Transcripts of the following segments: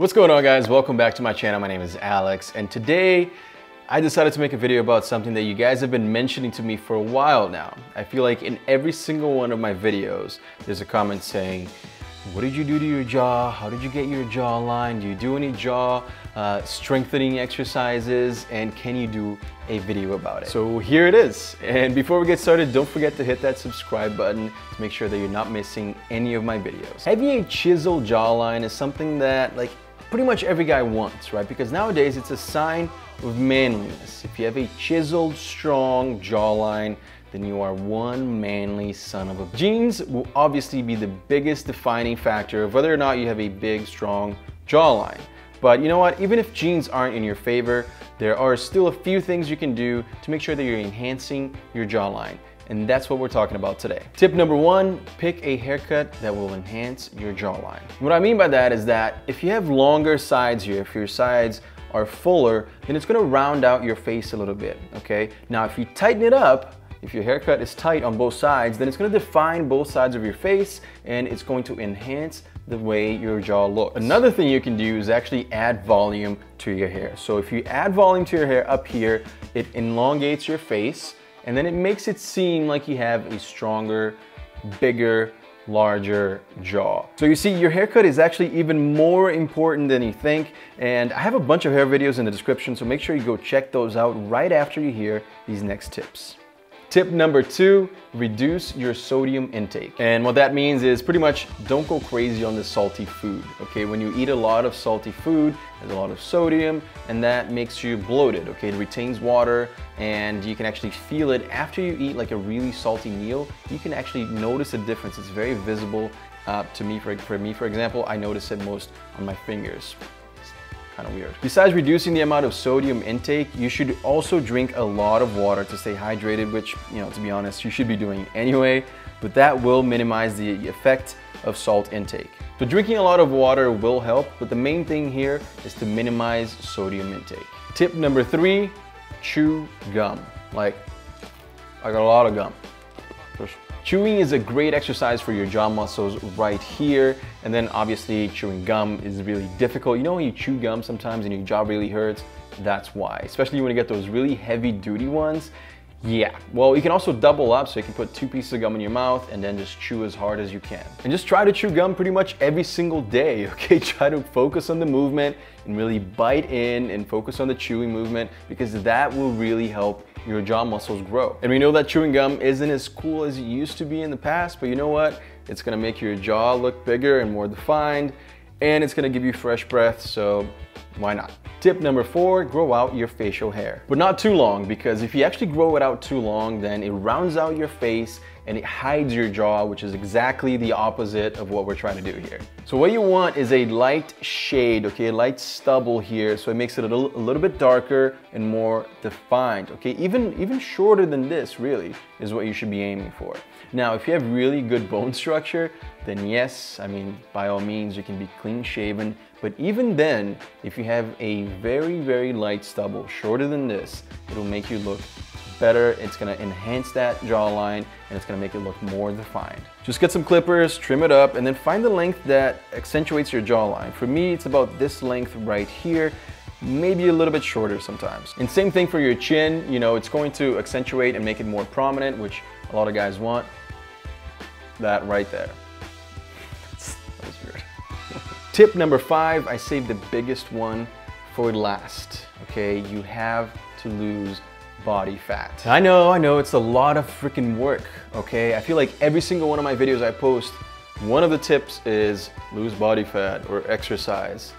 What's going on, guys? Welcome back to my channel. My name is Alex, and today I decided to make a video about something that you guys have been mentioning to me for a while now. I feel like in every single one of my videos there's a comment saying, what did you do to your jaw? How did you get your jawline? Do you do any jaw strengthening exercises? And can you do a video about it? So here it is. And before we get started, don't forget to hit that subscribe button to make sure that you're not missing any of my videos. Having a chiseled jawline is something that pretty much every guy wants, right? Because nowadays it's a sign of manliness. If you have a chiseled, strong jawline, then you are one manly son of a... Genes will obviously be the biggest defining factor of whether or not you have a big, strong jawline. But you know what? Even if genes aren't in your favor, there are still a few things you can do to make sure that you're enhancing your jawline. And that's what we're talking about today. Tip number one, pick a haircut that will enhance your jawline. What I mean by that is that if you have longer sides here, if your sides are fuller, then it's gonna round out your face a little bit, okay? Now, if you tighten it up, if your haircut is tight on both sides, then it's gonna define both sides of your face and it's going to enhance the way your jaw looks. Another thing you can do is actually add volume to your hair. So if you add volume to your hair up here, it elongates your face and then it makes it seem like you have a stronger, bigger, larger jaw. So you see, your haircut is actually even more important than you think, and I have a bunch of hair videos in the description, so make sure you go check those out right after you hear these next tips. Tip number two, reduce your sodium intake. And what that means is pretty much don't go crazy on the salty food, okay? When you eat a lot of salty food, there's a lot of sodium and that makes you bloated, okay? It retains water and you can actually feel it after you eat like a really salty meal. You can actually notice a difference. It's very visible to me. For me, for example, I notice it most on my fingers. Kind of weird. Besides reducing the amount of sodium intake, you should also drink a lot of water to stay hydrated, which, you know, to be honest, you should be doing anyway, but that will minimize the effect of salt intake. So drinking a lot of water will help, but the main thing here is to minimize sodium intake. Tip number three, chew gum. I got a lot of gum. Chewing is a great exercise for your jaw muscles right here, and then obviously chewing gum is really difficult. You know when you chew gum sometimes and your jaw really hurts? That's why, especially when you get those really heavy duty ones. Yeah, well, you can also double up, so you can put 2 pieces of gum in your mouth and then just chew as hard as you can. And just try to chew gum pretty much every single day, okay? Try to focus on the movement and really bite in and focus on the chewing movement, because that will really help your jaw muscles grow. And we know that chewing gum isn't as cool as it used to be in the past, but you know what? It's gonna make your jaw look bigger and more defined, and it's gonna give you fresh breath, so why not? Tip number four, grow out your facial hair. But not too long, because if you actually grow it out too long, then it rounds out your face and it hides your jaw, which is exactly the opposite of what we're trying to do here. So what you want is a light shade, okay, a light stubble here, so it makes it a little bit darker and more defined, okay? Even shorter than this, really, is what you should be aiming for. Now, if you have really good bone structure, then yes, I mean, by all means, you can be clean shaven, but even then, if you have a very, very light stubble, shorter than this, it'll make you look better. It's gonna enhance that jawline and it's gonna make it look more defined. Just get some clippers, trim it up, and then find the length that accentuates your jawline. For me, it's about this length right here, maybe a little bit shorter sometimes. And same thing for your chin, you know, it's going to accentuate and make it more prominent, which a lot of guys want. That right there. That was weird. Tip number five, I saved the biggest one for last, okay? You have to lose body fat. I know, it's a lot of freaking work, okay? I feel like every single one of my videos I post, one of the tips is lose body fat or exercise.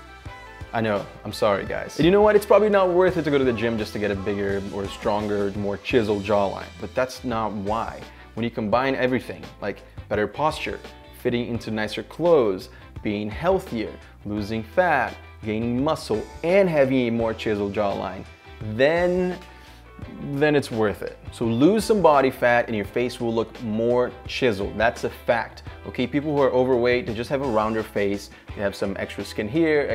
I know, I'm sorry guys. And you know what? It's probably not worth it to go to the gym just to get a bigger or stronger, more chiseled jawline, but that's not why. When you combine everything, like better posture, fitting into nicer clothes, being healthier, losing fat, gaining muscle, and having a more chiseled jawline, then it's worth it. So lose some body fat and your face will look more chiseled. That's a fact. Okay, people who are overweight, they just have a rounder face. They have some extra skin here,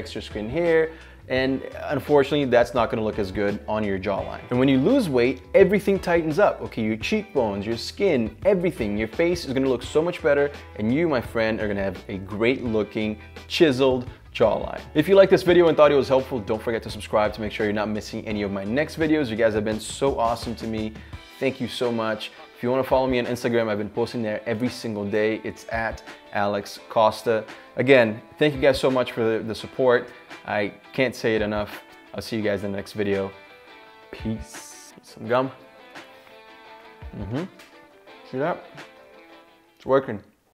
and unfortunately that's not gonna look as good on your jawline. And when you lose weight, everything tightens up, okay? Your cheekbones, your skin, everything. Your face is gonna look so much better, and you, my friend, are gonna have a great looking, chiseled jawline. If you like this video and thought it was helpful, don't forget to subscribe to make sure you're not missing any of my next videos. You guys have been so awesome to me. Thank you so much. If you want to follow me on Instagram, I've been posting there every single day. It's at Alex Costa. Again, thank you guys so much for the support. I can't say it enough. I'll see you guys in the next video. Peace. Some gum. See that? It's working.